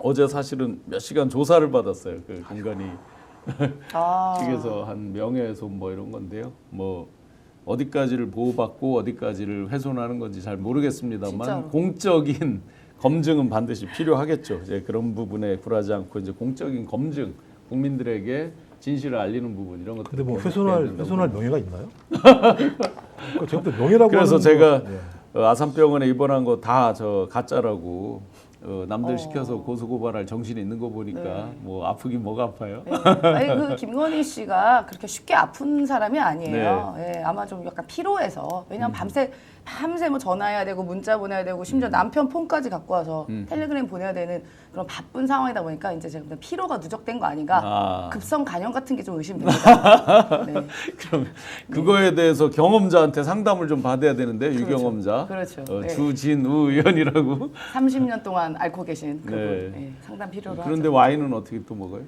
어제 사실은 몇 시간 조사를 받았어요. 그 공간이 아. 측에서 한 명예훼손 뭐 이런 건데요. 뭐 어디까지를 보호받고 어디까지를 훼손하는 건지 잘 모르겠습니다만 진짜로. 공적인 검증은 반드시 필요하겠죠. 이제 그런 부분에 굴하지 않고 이제 공적인 검증, 국민들에게 진실을 알리는 부분 이런 것들. 근데 뭐 훼손할 명예가 있나요? 그러니까 제가 또 명예라고 그래서 하는 제가 거, 네. 아산병원에 입원한 거 다 저 가짜라고 남들 어. 시켜서 고소고발할 정신이 있는 거 보니까 네. 뭐 아프긴 뭐가 아파요. 네. 아니 그 김건희 씨가 그렇게 쉽게 아픈 사람이 아니에요. 예, 아마 좀 약간 피로해서 왜냐면 밤새 뭐 전화해야 되고 문자 보내야 되고 심지어 남편 폰까지 갖고 와서 텔레그램 보내야 되는 그런 바쁜 상황이다 보니까 이제 제가 피로가 누적된 거 아닌가. 아. 급성 간염 같은 게 좀 의심됩니다. 네. 그럼 그거에 대해서 경험자한테 상담을 좀 받아야 되는데 그렇죠. 유경험자 그렇죠. 네. 주진우 의원이라고. 30년 동안 앓고 계신 그분 네. 네, 상담 필요로 그런데 하죠. 와인은 어떻게 또 먹어요?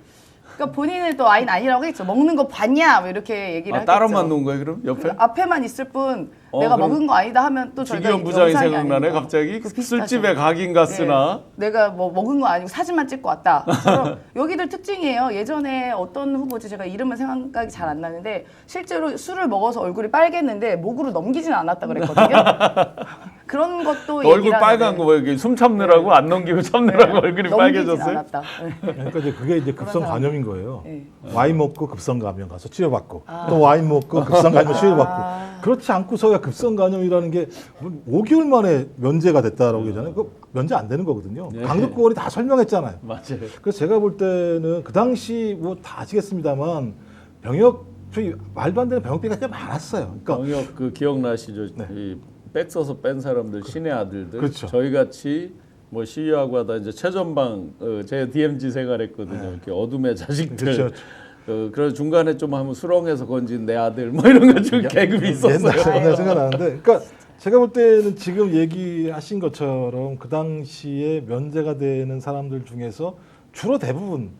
그러니까 본인은 또 와인 아니라고 했죠. 먹는 거 봤냐? 뭐 이렇게 얘기를 하겠죠. 따로만 놓은 거예요 그럼 옆에? 그 앞에만 있을 뿐 내가 그럼 먹은 거 아니다 하면 또 저희가 주기현 부장이 영상이 생각나네 아니니까. 갑자기. 그 비슷하죠. 술집에 가긴 갔으나. 네. 내가 뭐 먹은 거 아니고 사진만 찍고 왔다. 저런 여기들 특징이에요. 예전에 어떤 후보지 제가 이름은 생각이 잘 안 나는데 실제로 술을 먹어서 얼굴이 빨갰는데 목으로 넘기진 않았다 그랬거든요. 그런 것도 얼굴 얘기를 빨간 하는데 거 뭐 이렇게 숨 참느라고 안 넘기고 참느라고 얼굴이 넘기진 빨개졌어요? 않았다. 네. 그러니까 이제 그게 이제 급성 그런 간염인 거예요. 네. 와인 먹고 급성 감염 가서 치료받고 또 와인 먹고 급성 감염 치료받고 그렇지 않고서야 급성 간염이라는 게 5개월 만에 면제가 됐다라고 하잖아요. 그 면제 안 되는 거거든요. 네. 강력국원이 다 설명했잖아요. 맞아요. 그래서 제가 볼 때는 그 당시 뭐 다 아시겠습니다만 병역 저희 말도 안 되는 병역비가 꽤 많았어요. 그러니까 병역 그 기억나시죠? 네. 이 빽서서 뺀 사람들 신의 아들들. 그렇죠. 저희 같이 뭐 시위하고 하다 이제 최전방 제 DMZ 생활했거든요. 이렇게 어둠의 자식들. 그렇죠. 그래서 중간에 좀 하면 수렁에서 건진 내 아들 뭐 이런 거 좀 계급이 있었어요. 옛날 생각나는데, 그러니까 제가 볼 때는 지금 얘기하신 것처럼 그 당시에 면제가 되는 사람들 중에서 주로 대부분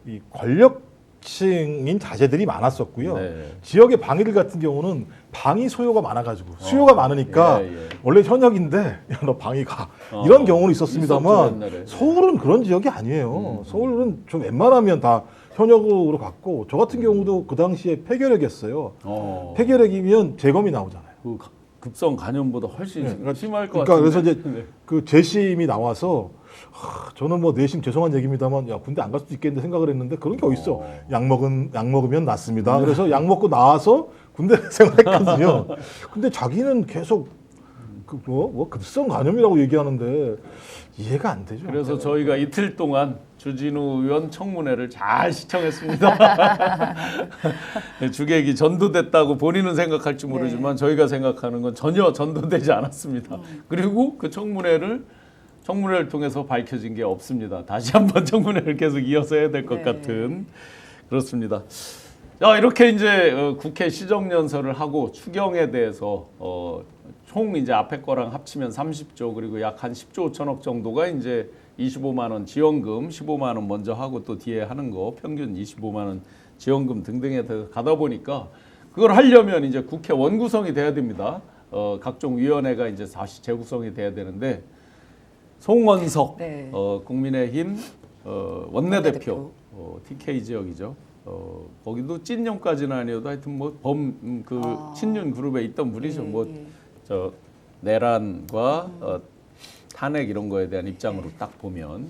이 권력층인 자제들이 많았었고요. 네. 지역의 방위들 같은 경우는 방위 소요가 많아가지고 수요가 많으니까 예, 예. 원래 현역인데 야, 너 방위 가 이런 경우는 있었습니다만 있었죠, 옛날에. 서울은 그런 지역이 아니에요. 서울은 좀 웬만하면 다 현역으로 갔고 저 같은 경우도 그 당시에 폐결핵이었어요. 폐결핵이면 재검이 나오잖아요. 그 급성 간염보다 훨씬 네. 심할 것 그러니까 같은데. 그래서 이제 네. 그 재심이 나와서 저는 뭐 내심 죄송한 얘기입니다만 야 군대 안 갈 수도 있겠는데 생각을 했는데 그런 게 어딨어. 약 먹으면 낫습니다. 그래서 약 먹고 나와서 군대 생활했거든요. 근데 자기는 계속 뭐 급성 간염이라고 얘기하는데 이해가 안 되죠. 그래서 저희가 이틀 동안 주진우 의원 청문회를 잘 시청했습니다. 주객이 전도됐다고 본인은 생각할지 모르지만 저희가 생각하는 건 전혀 전도되지 않았습니다. 그리고 그 청문회를 통해서 밝혀진 게 없습니다. 다시 한번 청문회를 계속 이어서 해야 될 것 네. 같은 그렇습니다. 자, 이렇게 이제 국회 시정연설을 하고 추경에 대해서 총 이제 앞에 거랑 합치면 30조 그리고 약 한 10조 5천억 정도가 이제 25만 원 지원금 15만 원 먼저 하고 또 뒤에 하는 거 평균 25만 원 지원금 등등에 대해서 가다 보니까 그걸 하려면 이제 국회 원구성이 돼야 됩니다. 각종 위원회가 이제 다시 재구성이 돼야 되는데 송원석 네. 국민의힘 원내대표 TK 지역이죠. 거기도 찐년까지는 아니어도 하여튼 뭐 친윤 그룹에 있던 분이죠. 뭐 저 내란과 탄핵 이런 거에 대한 입장으로 딱 보면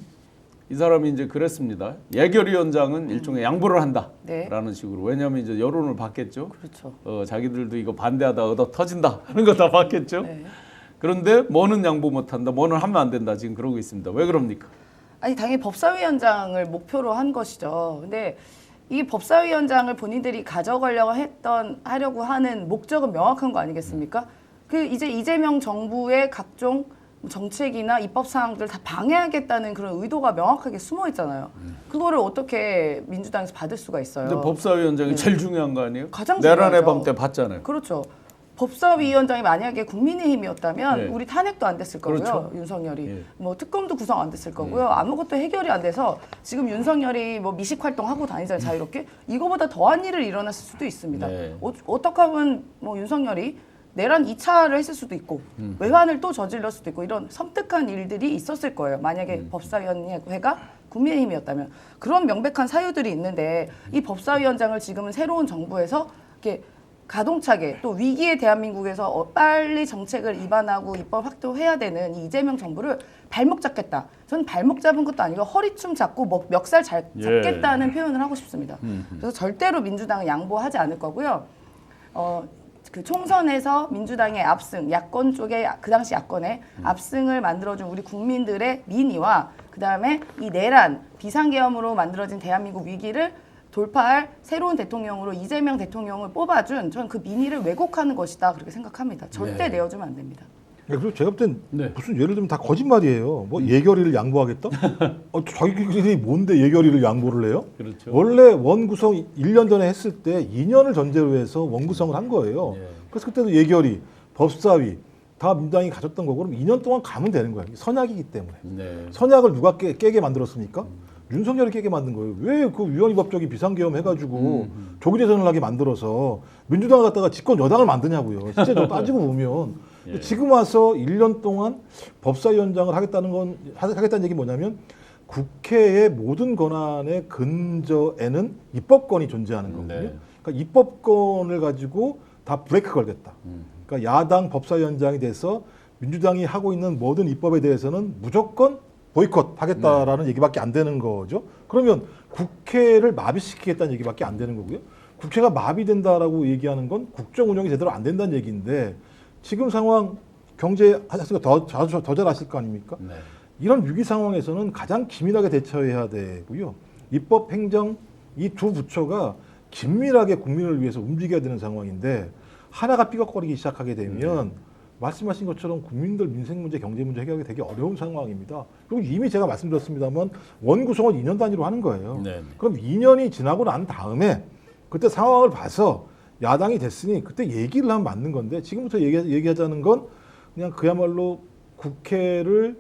이 사람이 이제 그랬습니다. 예결위원장은 일종의 양보를 한다라는 식으로. 왜냐하면 이제 여론을 받겠죠. 그렇죠. 자기들도 이거 반대하다 얻어 터진다 하는 거 다 받겠죠. 네. 그런데 뭐는 양보 못한다, 뭐는 하면 안 된다 지금 그러고 있습니다. 왜 그럽니까? 아니 당연히 법사위원장을 목표로 한 것이죠. 근데 이 법사위원장을 본인들이 하려고 하는 목적은 명확한 거 아니겠습니까? 그 이제 이재명 정부의 각종 정책이나 입법 사항들 다 방해하겠다는 그런 의도가 명확하게 숨어 있잖아요. 그거를 어떻게 민주당에서 받을 수가 있어요? 근데 법사위원장이 제일 중요한 거 아니에요? 가장 내란의 중요하죠. 밤 때 봤잖아요. 그렇죠. 법사위원장이 만약에 국민의힘이었다면 네. 우리 탄핵도 안 됐을 거고요. 그렇죠. 윤석열이 예. 뭐 특검도 구성 안 됐을 거고요. 아무것도 해결이 안 돼서 지금 윤석열이 뭐 미식 활동하고 다니잖아요. 자유롭게. 이거보다 더한 일을 일어났을 수도 있습니다. 네. 어떻게 하면 뭐 윤석열이 내란 2차를 했을 수도 있고 외환을 또 저질렀을 수도 있고 이런 섬뜩한 일들이 있었을 거예요. 만약에 법사위원회가 국민의힘이었다면 그런 명백한 사유들이 있는데 이 법사위원장을 지금은 새로운 정부에서 이렇게 가동차게 또 위기의 대한민국에서 빨리 정책을 입안하고 입법 확대해야 되는 이 이재명 정부를 발목 잡겠다. 저는 발목 잡은 것도 아니고 허리춤 잡고 멱살 잡겠다는 표현을 하고 싶습니다. 그래서 절대로 민주당은 양보하지 않을 거고요. 그 총선에서 민주당의 압승, 야권 쪽에 그 당시 야권의 압승을 만들어준 우리 국민들의 민의와 그 다음에 이 내란 비상계엄으로 만들어진 대한민국 위기를 돌파할 새로운 대통령으로 이재명 대통령을 뽑아준 저는 그 민의를 왜곡하는 것이다 그렇게 생각합니다. 절대 내어주면 안 됩니다. 그리고 제가 볼 땐 네. 무슨 예를 들면 다 거짓말이에요. 뭐 예결위를 양보하겠다? 자기들이 뭔데 예결위를 양보를 해요? 그렇죠. 원래 원구성 1년 전에 했을 때 2년을 전제로 해서 원구성을 한 거예요. 예. 그래서 그때도 예결위, 법사위 다 민주당이 가졌던 거고 그럼 2년 동안 가면 되는 거예요. 선약이기 때문에. 네. 선약을 누가 깨게 만들었습니까? 윤석열이 깨게 만든 거예요. 왜 그 위헌위법적인 비상계엄 해가지고 조기 대선을 하게 만들어서 민주당을 갖다가 집권 여당을 만드냐고요. 실제로 따지고 보면 예. 지금 와서 1년 동안 법사위원장을 하겠다는 얘기 뭐냐면 국회의 모든 권한의 근저에는 입법권이 존재하는 거거든요. 네. 그러니까 입법권을 가지고 다 브레이크 걸겠다. 그러니까 야당 법사위원장이 돼서 민주당이 하고 있는 모든 입법에 대해서는 무조건 보이콧 하겠다라는 얘기밖에 안 되는 거죠. 그러면 국회를 마비시키겠다는 얘기밖에 안 되는 거고요. 국회가 마비된다라고 얘기하는 건 국정 운영이 제대로 안 된다는 얘기인데 지금 상황 경제 하셨으니까 더 잘 아실 거 아닙니까? 네. 이런 위기 상황에서는 가장 기민하게 대처해야 되고요. 입법, 행정 이 두 부처가 긴밀하게 국민을 위해서 움직여야 되는 상황인데 하나가 삐걱거리기 시작하게 되면 말씀하신 것처럼 국민들 민생 문제, 경제 문제 해결하기 되게 어려운 상황입니다. 그리고 이미 제가 말씀드렸습니다만 원구성을 2년 단위로 하는 거예요. 네. 그럼 2년이 지나고 난 다음에 그때 상황을 봐서 야당이 됐으니 그때 얘기를 하면 맞는 건데 지금부터 얘기하자는 건 그냥 그야말로 국회를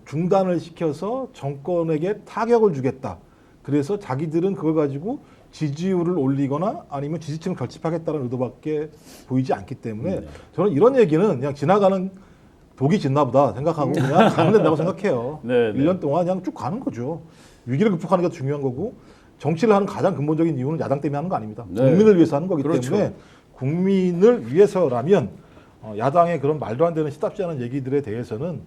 중단을 시켜서 정권에게 타격을 주겠다. 그래서 자기들은 그걸 가지고 지지율을 올리거나 아니면 지지층을 결집하겠다는 의도밖에 보이지 않기 때문에 저는 이런 얘기는 그냥 지나가는 독이 짙나 보다 생각하고 그냥 가면 된다고 생각해요. 네, 네. 1년 동안 그냥 쭉 가는 거죠. 위기를 극복하는 게 중요한 거고 정치를 하는 가장 근본적인 이유는 야당 때문에 하는 거 아닙니다. 네. 국민을 위해서 하는 거기 그렇죠. 때문에 국민을 위해서라면 야당의 그런 말도 안 되는 시답지 않은 얘기들에 대해서는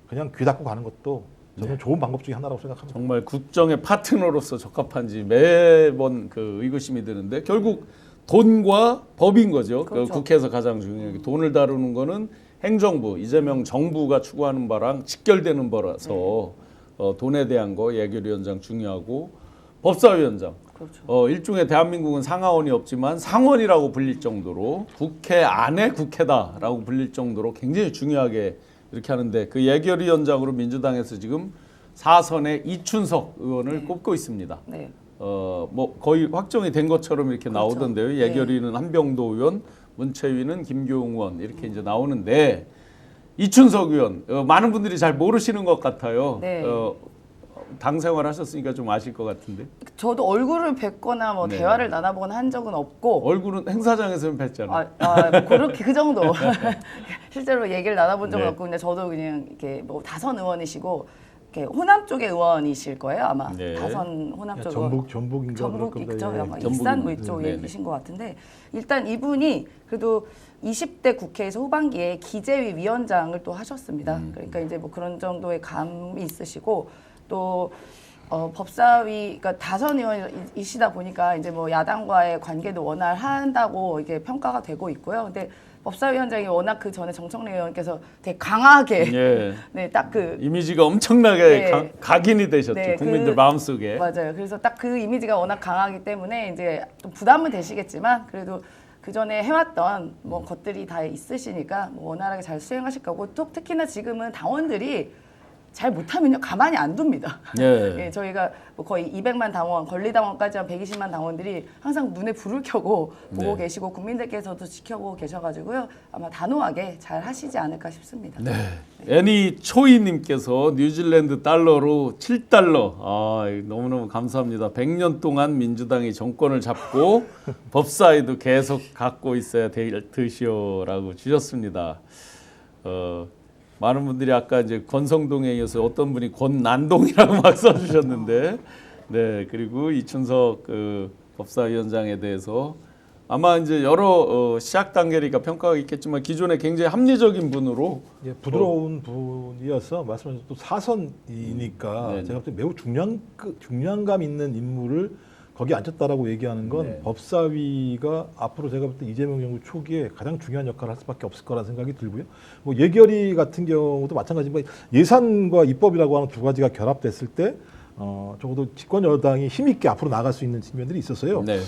그냥 귀 닫고 가는 것도 저는 좋은 방법 중에 하나라고 생각합니다. 정말 국정의 파트너로서 적합한지 매번 그 의구심이 드는데 결국 돈과 법인 거죠. 그렇죠. 그 국회에서 가장 중요한 게 돈을 다루는 거는 행정부, 이재명 정부가 추구하는 바랑 직결되는 거라서 돈에 대한 거 예결위원장 중요하고 법사위원장. 그렇죠. 일종의 대한민국은 상하원이 없지만 상원이라고 불릴 정도로 국회 안에 국회다라고 불릴 정도로 굉장히 중요하게 이렇게 하는데 그 예결위원장으로 민주당에서 지금 4선의 이춘석 의원을 꼽고 있습니다. 네. 뭐 거의 확정이 된 것처럼 이렇게 그렇죠. 나오던데요. 예결위는 한병도 의원, 문체위는 김교웅 의원 이렇게 이제 나오는데 이춘석 의원 많은 분들이 잘 모르시는 것 같아요. 네. 당 생활하셨으니까 좀 아실 것 같은데 저도 얼굴을 뵙거나 뭐 네. 대화를 나눠보거나 한 적은 없고 얼굴은 행사장에서는 뵀잖아요. 뭐 그렇게 그 정도 실제로 얘기를 나눠본 적은 네. 없고 근데 저도 그냥 이렇게 뭐 다선 의원이시고 이렇게 호남 쪽의 의원이실 거예요 아마 네. 다선 호남 쪽 의원. 전북인가 전북 그럴 있죠. 겁니다. 아마 전북인- 일산 뭐 이쪽 네네. 얘기신 것 같은데 일단 이분이 그래도 20대 국회에서 후반기에 기재위 위원장을 또 하셨습니다. 그러니까 이제 뭐 그런 정도의 감이 있으시고 또 법사위 그러니까 다선 의원이시다 보니까 이제 뭐 야당과의 관계도 원활한다고 이게 평가가 되고 있고요. 근데 법사위원장이 워낙 그 전에 정청래 의원께서 되게 강하게 예. 네, 딱 그 이미지가 엄청나게 네. 각인이 되셨죠. 네, 국민들 그- 마음속에. 맞아요. 그래서 딱 그 이미지가 워낙 강하기 때문에 이제 좀 부담은 되시겠지만 그래도 그 전에 해왔던 뭐 것들이 다 있으시니까 뭐 원활하게 잘 수행하실 거고 또 특히나 지금은 당원들이 잘 못하면요 가만히 안 둡니다. 예. 예, 저희가 뭐 거의 200만 당원, 권리당원까지 한 120만 당원들이 항상 눈에 불을 켜고 보고 네. 계시고 국민들께서도 지켜보고 계셔가지고요. 아마 단호하게 잘 하시지 않을까 싶습니다. 네. 애니 초이님께서 뉴질랜드 달러로 7달러. 아, 너무너무 감사합니다. 100년 동안 민주당이 정권을 잡고 법사위도 계속 갖고 있어야 될 듯이요라고 주셨습니다. 많은 분들이 아까 이제 권성동에 이어서 어떤 분이 권난동이라고 막 써주셨는데, 네, 그리고 이춘석 그 법사위원장에 대해서 아마 이제 여러 시작 단계니까 평가가 있겠지만 기존에 굉장히 합리적인 분으로 예, 부드러운 분이어서 말씀하신 또 사선이니까 네네. 제가 볼 때 매우 중량감 있는 인물을 거기 앉혔다라고 얘기하는 건 네. 법사위가 앞으로 제가 볼 때 이재명 정부 초기에 가장 중요한 역할을 할 수밖에 없을 거라는 생각이 들고요. 뭐 예결위 같은 경우도 마찬가지지만 예산과 입법이라고 하는 두 가지가 결합됐을 때 적어도 집권 여당이 힘 있게 앞으로 나갈 수 있는 측면들이 있었어요. 네.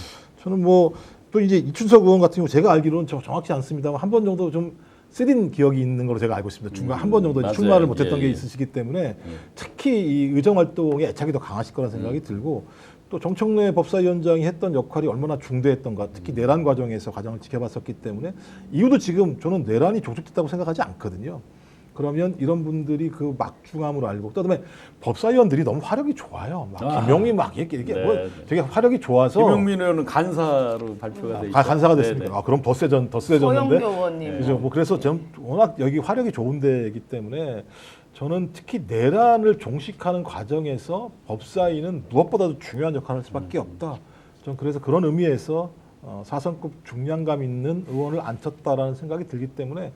저는 뭐 또 이제 이춘석 의원 같은 경우 제가 알기로는 정확치 않습니다만 한 번 정도 좀 쓰린 기억이 있는 걸로 제가 알고 있습니다. 중간 한 번 정도 맞아요. 출마를 못했던 예, 게 예. 있으시기 때문에 특히 이 의정 활동에 애착이 더 강하실 거라는 생각이 들고 또 정청래 법사위원장이 했던 역할이 얼마나 중대했던가 특히 내란 과정에서 과정을 지켜봤었기 때문에 이후도 지금 저는 내란이 종식됐다고 생각하지 않거든요. 그러면 이런 분들이 그 막중함을 알고 또 그다음에 법사위원들이 너무 화력이 좋아요. 막 김용미 막 이게 네, 뭐 네. 되게 화력이 좋아서 김용민 의원은 간사로 발표가 돼 있죠. 간사가 됐습니까? 네네. 아, 그럼 더 세졌는데. 서영교 의원님. 그죠. 뭐 그래서 전 워낙 여기 화력이 좋은 데이기 때문에 저는 특히 내란을 종식하는 과정에서 법사위는 무엇보다도 중요한 역할을 할 수밖에 없다. 전 그래서 그런 의미에서 사선급 중량감 있는 의원을 앉혔다라는 생각이 들기 때문에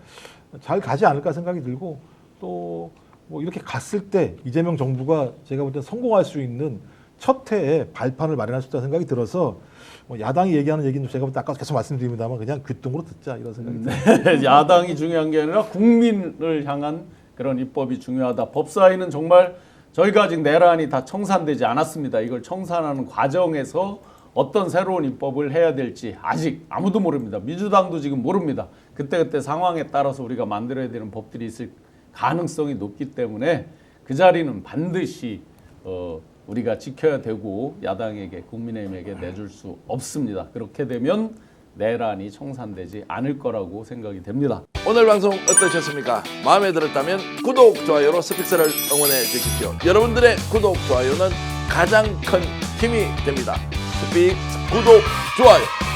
잘 가지 않을까 생각이 들고 또 뭐 이렇게 갔을 때 이재명 정부가 제가 볼 때 성공할 수 있는 첫 해에 발판을 마련할 수 있다는 생각이 들어서 뭐 야당이 얘기하는 얘기는 제가 볼 때 아까 계속 말씀드립니다만 그냥 귀뚱으로 듣자 이런 생각이 듭니다. 야당이 중요한 게 아니라 국민을 향한 그런 입법이 중요하다. 법사위는 정말 저희가 아직 내란이 다 청산되지 않았습니다. 이걸 청산하는 과정에서 어떤 새로운 입법을 해야 될지 아직 아무도 모릅니다. 민주당도 지금 모릅니다. 그때그때 상황에 따라서 우리가 만들어야 되는 법들이 있을 가능성이 높기 때문에 그 자리는 반드시 우리가 지켜야 되고 야당에게 국민의힘에게 내줄 수 없습니다. 그렇게 되면 내란이 청산되지 않을 거라고 생각이 됩니다. 오늘 방송 어떠셨습니까? 마음에 들었다면 구독, 좋아요로 스픽스를 응원해 주십시오. 여러분들의 구독, 좋아요는 가장 큰 힘이 됩니다. 스픽스 구독, 좋아요.